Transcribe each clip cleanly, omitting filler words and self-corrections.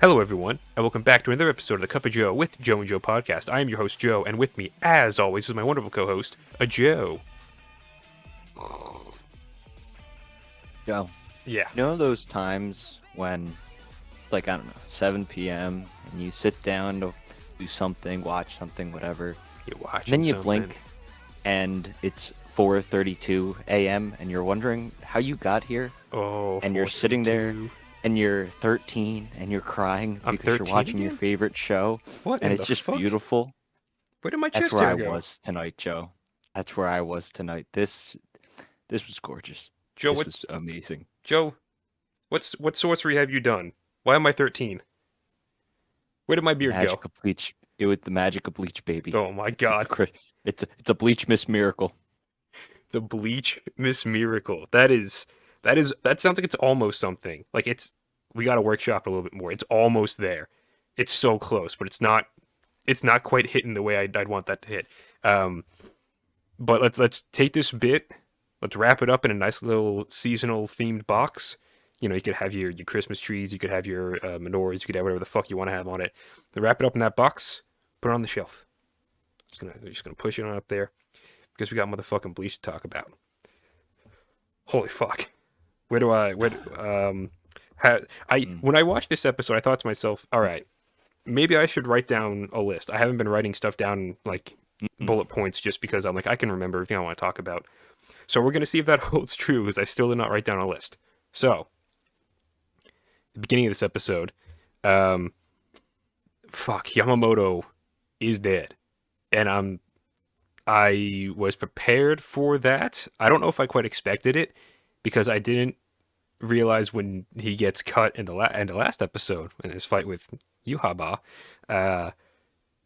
Hello, everyone, and welcome back to another episode of the Cup of Joe with Joe and Joe podcast. I am your host, Joe, and with me, as always, is my wonderful co-host, Joe. Joe, Yeah. you know those times when, like, I don't know, 7 p.m. and you sit down to do something, watch something, whatever, You're and watching then you something. blink and it's 4:32 a.m. and you're wondering how you got here, Oh, and you're sitting there 4:32. and you're 13 and you're crying I'm because you're 13 watching your again? favorite show What and in it's the just fuck? beautiful. Where did my That's chest where hair I go? was tonight, Joe. That's where I was tonight. This was gorgeous. Joe, This what? was amazing. Joe, what sorcery have you done? Why am I 13? Where did my beard go? Magic of Bleach. It was the magic of Bleach, baby. Oh my Just god. it's a Bleach Miss Miracle. It's a Bleach Miss Miracle. That sounds like it's almost something. Like we gotta workshop it a little bit more. It's almost there. It's so close, but it's not quite hitting the way I'd want that to hit. Um, but let's take this bit. Let's wrap it up in a nice little seasonal themed box. You know, you could have your Christmas trees, you could have your menorahs, you could have whatever the fuck you want to have on it. Then wrap it up in that box, put it on the shelf. Just gonna push it on up there because we got motherfucking Bleach to talk about. Holy fuck! Where do I? Where? Mm. When I watched this episode, I thought to myself, all right, maybe I should write down a list. I haven't been writing stuff down like Mm-mm. bullet points just because I'm like I can remember everything I want to talk about. So we're gonna see if that holds true because I still did not write down a list. So the beginning of this episode, um, fuck Yamamoto is dead, and I was prepared for that. I don't know if I quite expected it because I didn't realize when he gets cut in the last episode in his fight with Yuhaba, uh,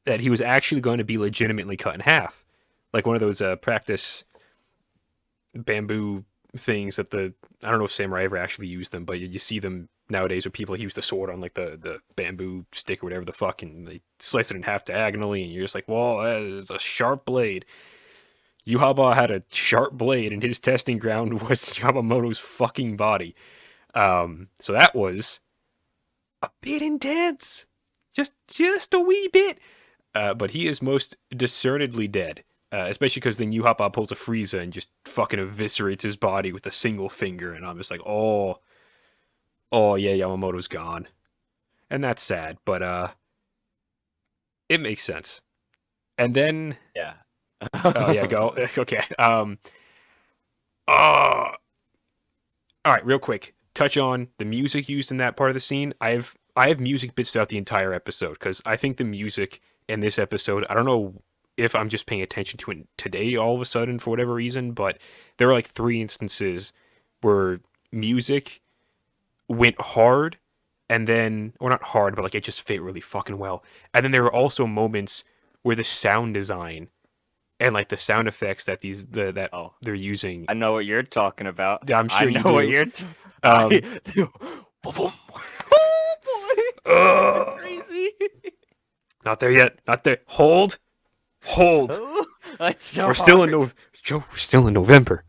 that he was actually going to be legitimately cut in half, like one of those practice bamboo things that the I don't know if samurai ever actually used them, but you see them nowadays where people use the sword on like the bamboo stick or whatever the fuck, and they slice it in half diagonally, and you're just like, well, that is a sharp blade. Yuhaba had a sharp blade, and his testing ground was Yamamoto's fucking body. So that was a bit intense, just a wee bit. But he is most discernedly dead. Especially because then Yuhapa pulls a Frieza and just fucking eviscerates his body with a single finger, and I'm just like, oh yeah, Yamamoto's gone, and that's sad, but it makes sense. And then, Yeah. oh yeah, go okay. Uh, all right, real quick, touch on the music used in that part of the scene. I have music bits throughout the entire episode because I think the music in this episode, I don't know if I'm just paying attention to it today all of a sudden for whatever reason, but there were like three instances where music went hard and then, or not hard, but like it just fit really fucking well. And then there were also moments where the sound design and like the sound effects that that Oh, they're using, I know what you're talking about. I'm I sure you know what do. you're. Um, I. Oh boy, it's ugh, crazy. not there yet. Not there. Hold. Oh, that's so We're still in hard. Joe. We're still in November.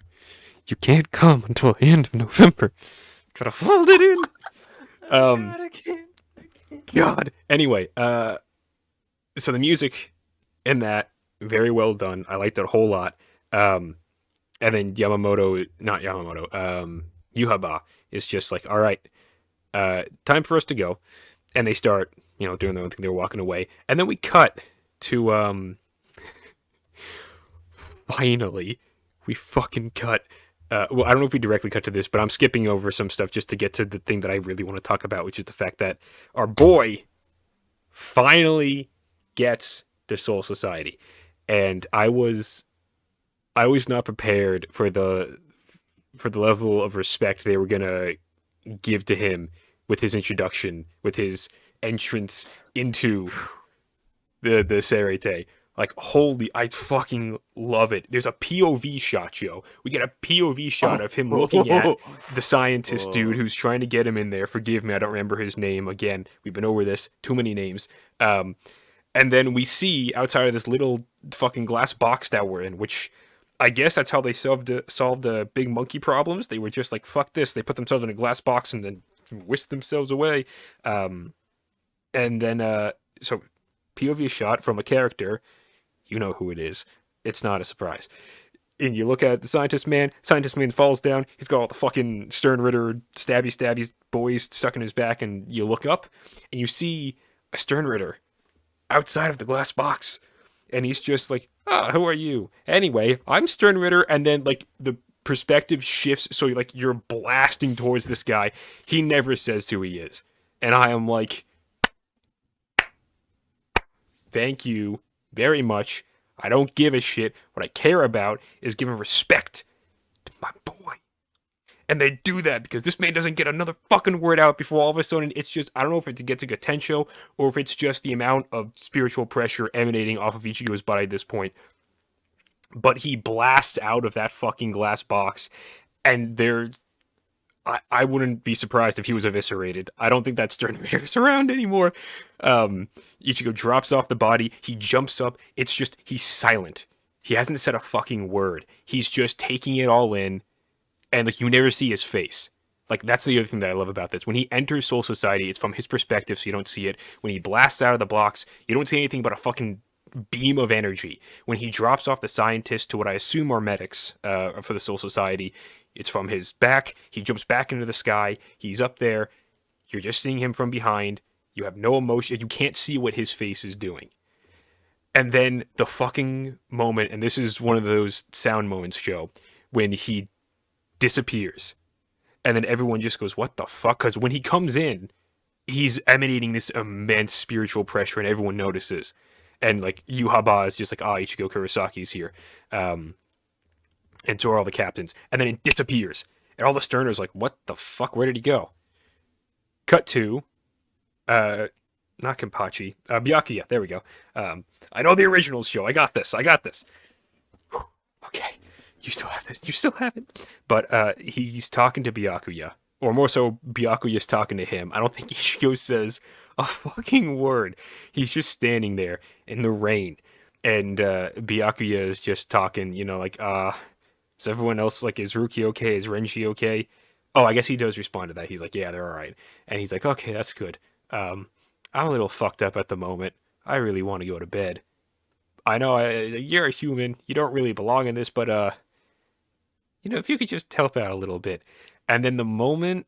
You can't come until the end of November. Gotta hold it in. Oh Um, God, I can't. I can't. God. Anyway, so the music in that very well done. I liked it a whole lot. Um, and then not Yamamoto, Yuhaba is just like, all right, time for us to go. And they start, doing their own thing. They're walking away, and then we cut to finally, we fucking cut. Well, I don't know if we directly cut to this, but I'm skipping over some stuff just to get to the thing that I really want to talk about, which is the fact that our boy finally gets to Soul Society, and I was not prepared for the level of respect they were gonna give to him with his introduction, with his entrance into the Serete. Like, holy, I fucking love it. There's a POV shot, Joe. We get a POV shot of him looking at Oh. the scientist dude Oh. who's trying to get him in there. Forgive me, I don't remember his name. Again, we've been over this. Too many names. Um, and then we see outside of this little fucking glass box that we're in, which I guess that's how they solved big monkey problems. They were just like, fuck this. They put themselves in a glass box and then whisked themselves away. Um, And then, so POV shot from a character, you know who it is. It's not a surprise. And you look at the scientist man. Scientist man falls down. He's got all the fucking Stern Ritter stabby boys stuck in his back. And you look up and you see a Stern Ritter outside of the glass box. And he's just like, who are you? Anyway, I'm Stern Ritter. And then like the perspective shifts. So like you're blasting towards this guy. He never says who he is. And I am like, thank you very much. I don't give a shit. What I care about is giving respect to my boy. And they do that because this man doesn't get another fucking word out before all of a sudden it's just, I don't know if it's to get to Gatencho or if it's just the amount of spiritual pressure emanating off of Ichigo's body at this point. But he blasts out of that fucking glass box and I wouldn't be surprised if he was eviscerated. I don't think that Stern Ritter's around anymore. Ichigo drops off the body. He jumps up. It's just, he's silent. He hasn't said a fucking word. He's just taking it all in. And like you never see his face. Like that's the other thing that I love about this. When he enters Soul Society, it's from his perspective, so you don't see it. When he blasts out of the blocks, you don't see anything but a fucking beam of energy. When he drops off the scientists to what I assume are medics for the Soul Society, it's from his back. He jumps back into the sky. He's up there. You're just seeing him from behind. You have no emotion. You can't see what his face is doing. And then the fucking moment, and this is one of those sound moments, Joe, when he disappears. And then everyone just goes, what the fuck? Because when he comes in, he's emanating this immense spiritual pressure and everyone notices. And like Yuhaba is just like, Ichigo Kurisaki's here. And so are all the captains. And then it disappears. And all the Sterners like, what the fuck? Where did he go? Cut to, not Kenpachi, Byakuya. There we go. I know the originals, Joe. I got this. Whew. Okay. You still have this. You still have it. But he's talking to Byakuya. Or more so, Byakuya's talking to him. I don't think Ichigo says a fucking word. He's just standing there in the rain. And Byakuya is just talking, like, is everyone else, like, is Ruki okay? Is Renji okay? Oh, I guess he does respond to that. He's like, yeah, they're all right. And he's like, okay, that's good. I'm a little fucked up at the moment. I really want to go to bed. I know you're a human. You don't really belong in this, but, if you could just help out a little bit. And then the moment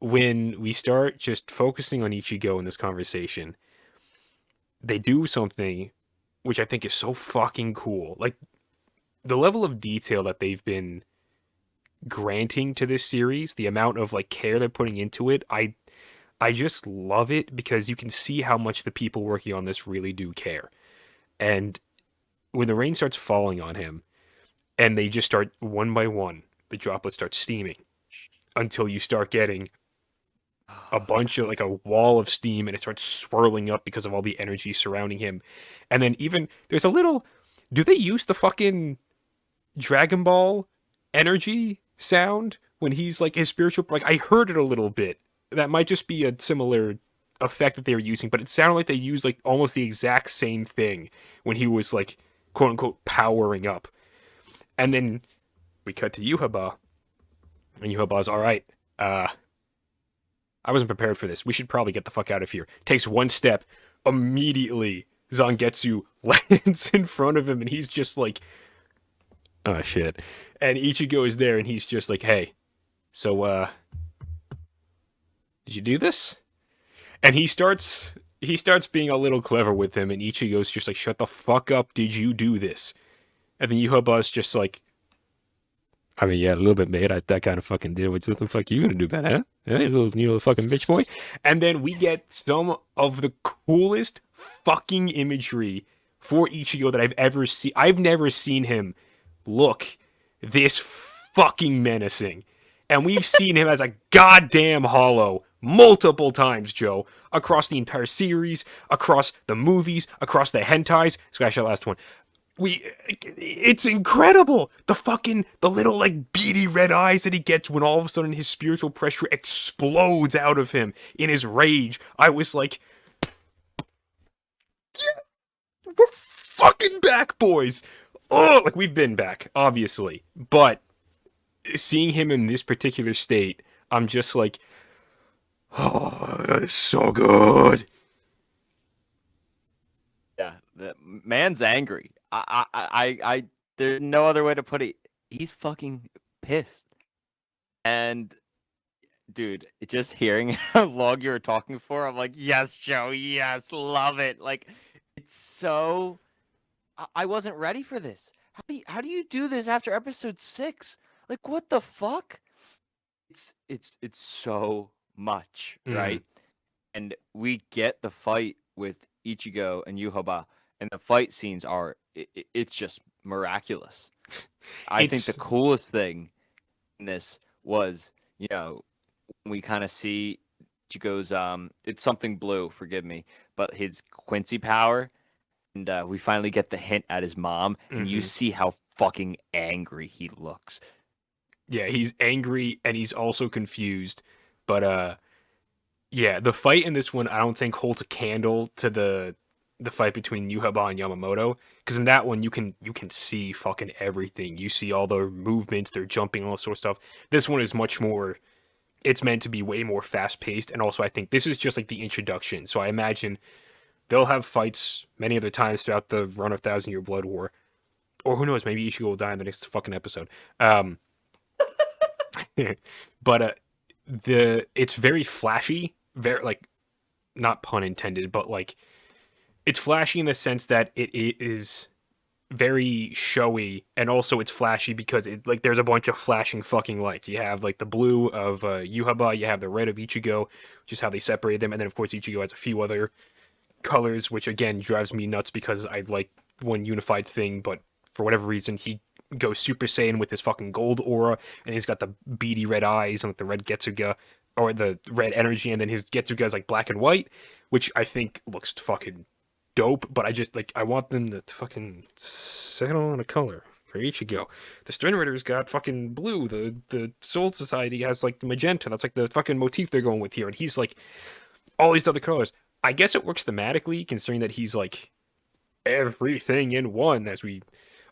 when we start just focusing on Ichigo in this conversation, they do something which I think is so fucking cool. Like, the level of detail that they've been granting to this series, the amount of like care they're putting into it, I just love it because you can see how much the people working on this really do care. And when the rain starts falling on him and they just start one by one, the droplets start steaming until you start getting a bunch of like a wall of steam and it starts swirling up because of all the energy surrounding him. And then even there's a little, do they use the fucking Dragon Ball energy sound when he's like his spiritual, like I heard it a little bit. That might just be a similar effect that they were using, but it sounded like they used like almost the exact same thing when he was like quote unquote powering up. And then we cut to Yuhaba and Yuhaba's all right. I wasn't prepared for this. We should probably get the fuck out of here. Takes one step. Immediately, Zangetsu lands in front of him, and he's just like, oh, shit. And Ichigo is there, and he's just like, hey, so, did you do this? And he starts being a little clever with him, and Ichigo's just like, shut the fuck up, did you do this? And then Yuhaba's just like, I mean, yeah, a little bit, mate. I kind of fucking did. What the fuck you gonna do about it, huh? Yeah, you little fucking bitch boy. And then we get some of the coolest fucking imagery for Ichigo that I've ever seen. I've never seen him look this fucking menacing. And we've seen him as a goddamn hollow multiple times, Joe. Across the entire series, across the movies, across the hentais. Scratch that last one. It's incredible. The little like beady red eyes that he gets when all of a sudden his spiritual pressure explodes out of him in his rage. I was like, yeah, we're fucking back, boys. Oh, like we've been back, obviously, but seeing him in this particular state, I'm just like, oh, that is so good. Yeah, the man's angry. There's no other way to put it. He's fucking pissed. And dude, just hearing how long you were talking for, I'm like, yes, Joe, yes, love it. Like, it's so. I wasn't ready for this. How do you do this after episode 6? Like, what the fuck? It's so much, Mm. right? And we get the fight with Ichigo and Yuhaba, and the fight scenes are it's just miraculous. I think the It's coolest thing in this was, we kind of see Ichigo's it's something blue, forgive me, but his Quincy power, and we finally get the hint at his mom, and you mhm. see how fucking angry he looks. Yeah, he's angry and he's also confused. But yeah, the fight in this one I don't think holds a candle to the fight between Yuhaba and Yamamoto, because in that one you can see fucking everything. You see all their movements, their jumping, all that sort of stuff. This one is much more. It's meant to be way more fast paced, and also I think this is just like the introduction. So I imagine they'll have fights many other times throughout the run of Thousand Year Blood War, or who knows, maybe Ichigo will die in the next fucking episode. But the it's very flashy, very like not pun intended, but like it's flashy in the sense that it is very showy, and also it's flashy because it like there's a bunch of flashing fucking lights. You have like the blue of Yuhaba, you have the red of Ichigo, which is how they separate them, and then of course Ichigo has a few other colors, which again drives me nuts because I like one unified thing, but for whatever reason he goes Super Saiyan with his fucking gold aura, and he's got the beady red eyes and like the red Getsuga or the red energy, and then his Getsuga is like black and white, which I think looks fucking dope. But I just like I want them to fucking settle on a color for Ichigo. The Stern Ritter's got fucking blue. The Soul Society has like magenta. That's like the fucking motif they're going with here, and he's like all these other colors. I guess it works thematically, considering that he's like everything in one, as we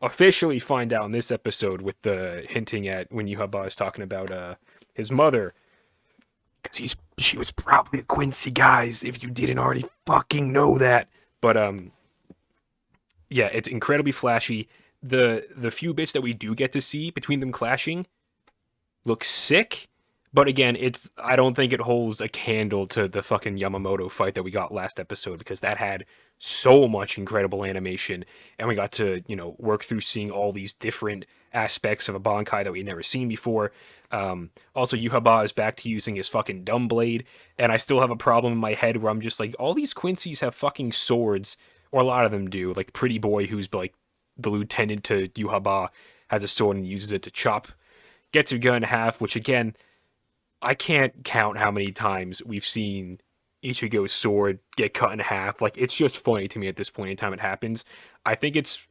officially find out in this episode with the hinting at when Yuhaba is talking about his mother, because she was probably a Quincy, guys, if you didn't already fucking know that. But yeah, it's incredibly flashy. The few bits that we do get to see between them clashing look sick. But again, I don't think it holds a candle to the fucking Yamamoto fight that we got last episode, because that had so much incredible animation, and we got to, work through seeing all these different aspects of a Bankai that we'd never seen before. Also, Yuhaba is back to using his fucking dumb blade, and I still have a problem in my head where I'm just like, all these Quincy's have fucking swords, or a lot of them do. Like Pretty Boy, who's like the lieutenant to Yuhaba, has a sword and uses it to chop Getsuga in half, which again, I can't count how many times we've seen Ichigo's sword get cut in half. Like it's just funny to me at this point in time it happens. I think it's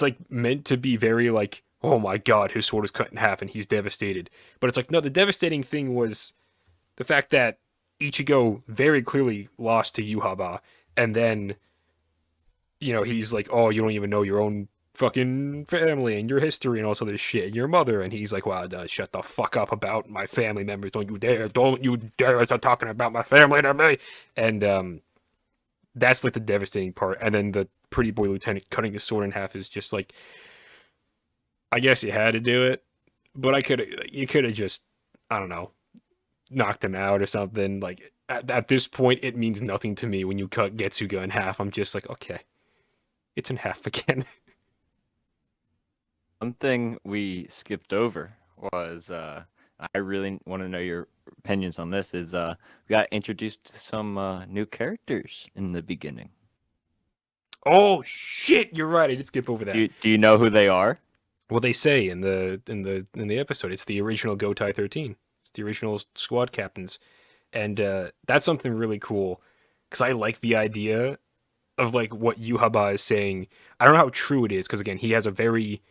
like meant to be very like, oh my god, his sword is cut in half and he's devastated. But it's like, no, the devastating thing was the fact that Ichigo very clearly lost to Yuhaba, and then he's like, oh, you don't even know your own fucking family and your history and also this shit and your mother, and he's like, wow, shut the fuck up about my family members, don't you dare start talking about my family to me. And that's like the devastating part. And then the Pretty Boy lieutenant cutting his sword in half is just like, I guess you had to do it, but you could have just, I don't know, knocked him out or something. Like at this point it means nothing to me when you cut Getsuga in half. I'm just like, okay, it's in half again. One thing we skipped over was I really want to know your opinions on this. Is we got introduced to some new characters in the beginning. Oh shit, you're right. I did skip over that. Do you know who they are? Well, they say in the episode, it's the original Gotai 13. It's the original squad captains, and that's something really cool because I like the idea of like what Yuhaba is saying. I don't know how true it is because again, he has a very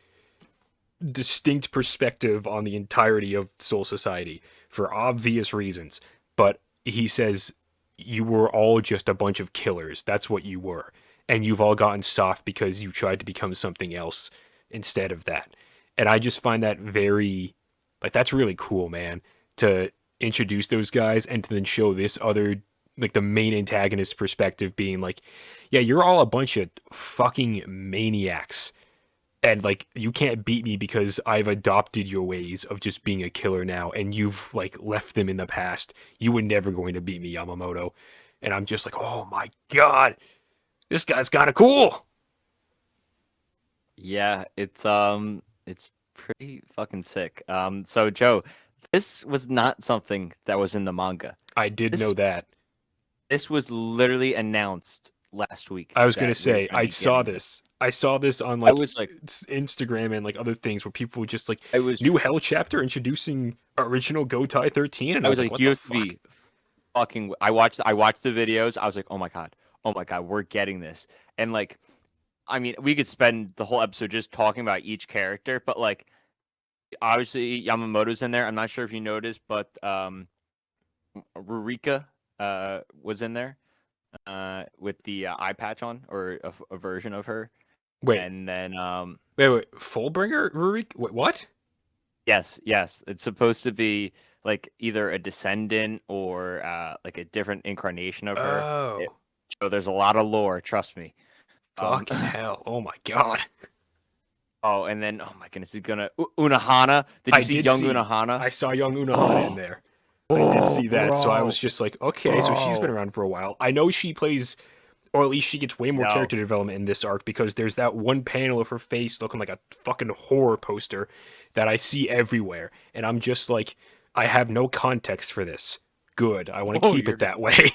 distinct perspective on the entirety of Soul Society for obvious reasons. But he says you were all just a bunch of killers. That's what you were. And you've all gotten soft because you tried to become something else instead of that. And I just find that very, like, that's really cool, man. To introduce those guys and to then show this other, like the main antagonist perspective being like, yeah, you're all a bunch of fucking maniacs. And like you can't beat me because I've adopted your ways of just being a killer now and you've like left them in the past. You were never going to beat me, Yamamoto. And I'm just like, "Oh my god. This guy's kind of cool." Yeah, it's pretty fucking sick. So Joe, this was not something that was in the manga. I did know This that. this was literally announced last week I was gonna that we were say gonna I be saw getting this. this. I saw this on I like was like, Instagram and like other things where people were just like I was new Hell chapter introducing original Gotai 13, and I I was was like, like, what you the have to fuck? be fucking. I watched the videos. I was like, oh my god, we're getting this. And like, I mean, we could spend the whole episode just talking about each character, but like, obviously Yamamoto's in there. I'm not sure if you noticed, but Rurika was in there with the eye patch on, or a version of her. Wait, And then wait, Fullbringer, Rurik? Wait, what? yes, it's supposed to be like either a descendant or like a different incarnation of her. It, Oh, so there's a lot of lore, trust me. Um, fucking hell! Oh my god! oh, and then oh my goodness, he's gonna Unahana. Did you I see did young see. Unahana? I saw young Unohana in Oh, there. I did oh, see that, so I was bro, just like, okay, so she's been bro. around for a while. I know she plays, or at least she gets way more No, character development in this arc because there's that one panel of her face looking like a fucking horror poster that I see everywhere, and I'm just like, I have no context for this. Good, I want to oh, keep it you're that way.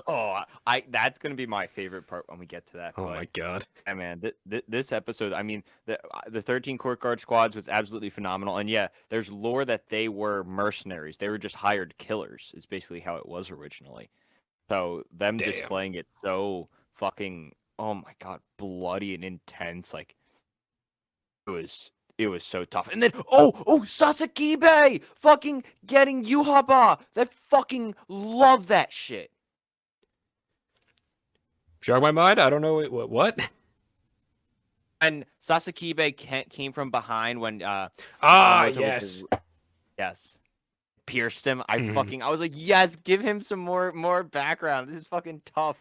oh, I that's gonna be my favorite part when we get to that. Oh But my god. yeah, man, this episode, I mean, the 13 Court Guard squads was absolutely phenomenal. And yeah, there's lore that they were mercenaries. They were just hired killers. Is basically how it was originally. So them Damn. displaying it so fucking, oh my god, bloody and intense, like it was so tough. And then Sasakibe fucking getting Yuhaba. That fucking love that shit. Jog my mind? I don't know what? And Sasakibe came from behind when Ah, Yamamoto was yes. yes, pierced him. Mhm. I was like, yes, give him some more background. This is fucking tough.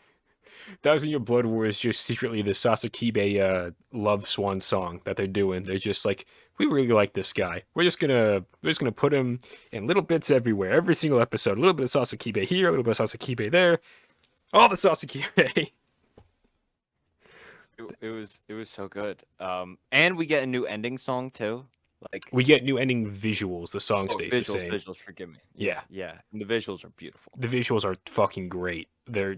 Thousand Year Blood War is just secretly the Sasakibe love swan song that they're doing. They're just like, we really like this guy. We're just gonna put him in little bits everywhere, every single episode. A little bit of Sasakibe here, a little bit of Sasakibe there. All the Sasakibe. It was so good. And we get a new ending song too. Like, We get new ending visuals. The song oh, stays the visuals, same. visuals. Forgive me. Yeah, Yeah. And the visuals are beautiful. the visuals are fucking great. They're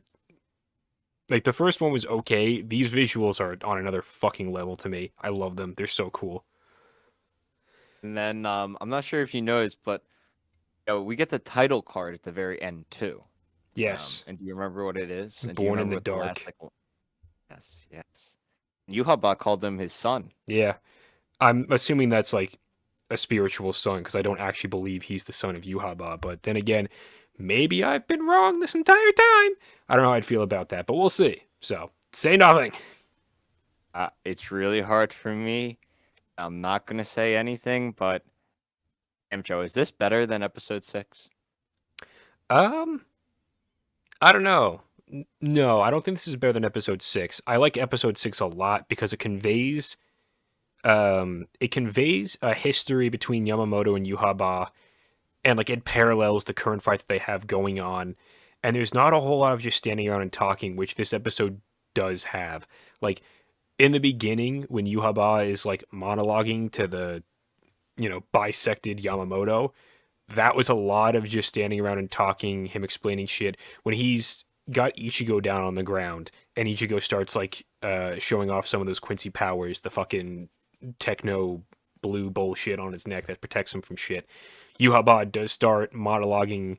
like the first one was okay. These visuals are on another fucking level to me. I love them. They're so cool. And then I'm not sure if you noticed, but we get the title card at the very end too. Yes. And do you remember what it is? And do you Born in remember the what the last Dark. yes, yes. Yuhaba called him his son. Yeah. I'm assuming that's like a spiritual son because I don't actually believe he's the son of Yuhaba. But then again, maybe I've been wrong this entire time. I don't know how I'd feel about that, but we'll see. So say nothing. It's really hard for me. I'm not gonna say anything, but Joe, is this better than episode 6? Um, I don't know. No, I don't think this is better than episode 6. I like episode 6 a lot because it conveys a history between Yamamoto and Yuhaba, and like it parallels the current fight that they have going on. And there's not a whole lot of just standing around and talking, which this episode does have. Like in the beginning, when Yuhaba is like monologuing to the bisected Yamamoto, that was a lot of just standing around and talking, him explaining shit. When he's got Ichigo down on the ground and Ichigo starts like showing off some of those Quincy powers, the fucking techno blue bullshit on his neck that protects him from shit. Yuhaba does start monologuing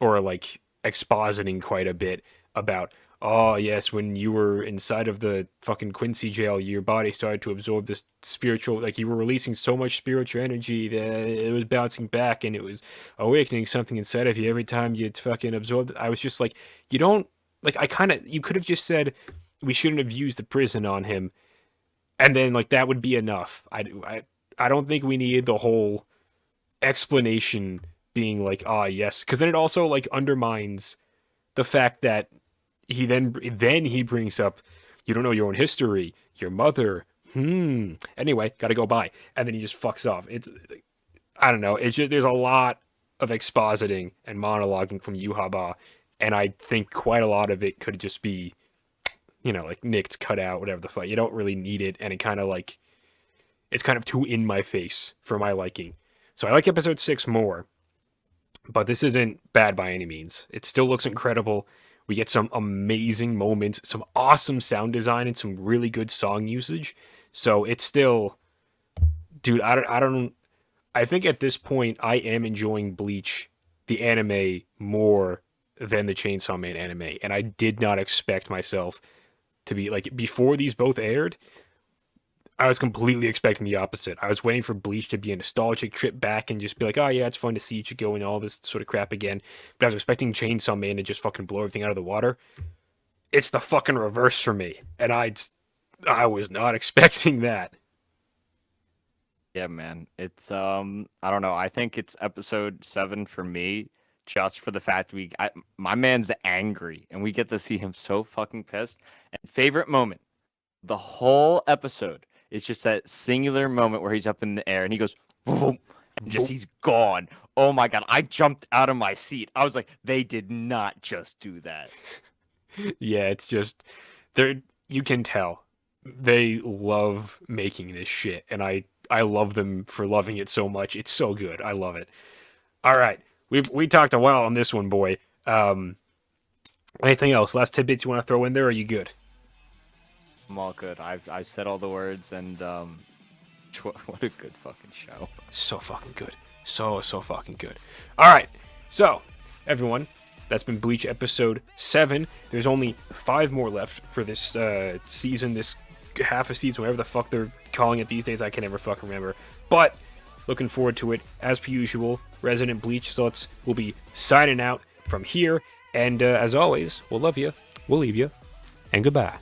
or like expositing quite a bit about, oh yes, when you were inside of the fucking Quincy jail, your body started to absorb this spiritual, like you were releasing so much spiritual energy that it was bouncing back and it was awakening something inside of you every time you fucking absorbed it. I was just like, you don't, like, you could have just said we shouldn't have used the prison on him, and then like that would be enough. I don't think we need the whole explanation being like, ah, yes, because then it also like undermines the fact that he brings up, you don't know your own history, your mother. Anyway, gotta go by, and then he just fucks off. It's, I don't know. It's just, there's a lot of expositing and monologuing from Yuhaba, and I think quite a lot of it could just be, like nicked, cut out, whatever the fuck. You don't really need it, and it kind of like, it's kind of too in my face for my liking. So I like episode 6 more, but this isn't bad by any means. It still looks incredible. We get some amazing moments, some awesome sound design, and some really good song usage. So it's still, dude. I think at this point I am enjoying Bleach, the anime, more than the Chainsaw Man anime, and I did not expect myself to be like, before these both aired. I was completely expecting the opposite. I was waiting for Bleach to be a nostalgic trip back and just be like, oh yeah, it's fun to see Ichigo and all this sort of crap again. But I was expecting Chainsaw Man to just fucking blow everything out of the water. It's the fucking reverse for me, and I was not expecting that. Yeah, man. It's I don't know. I think it's episode 7 for me, just for the fact my man's angry, and we get to see him so fucking pissed. And favorite moment, the whole episode is just that singular moment where he's up in the air and he goes, boom, and just he's gone. Oh my god, I jumped out of my seat. I was like, they did not just do that. Yeah, it's just, they're, you can tell they love making this shit, and I love them for loving it so much. It's so good. I love it. All right, we talked a while on this one, boy. Anything else? Last tidbits you want to throw in there? Or are you good? I'm all good. I've said all the words, and what a good fucking show. So fucking good. So fucking good. All right, so everyone, that's been Bleach episode 7. There's only 5 more left for this season, this half a season, whatever the fuck they're calling it these days. I can never fucking remember. But looking forward to it. As per usual, Resident Bleach Sluts will be signing out from here. And as always, we'll love you, we'll leave you, and goodbye.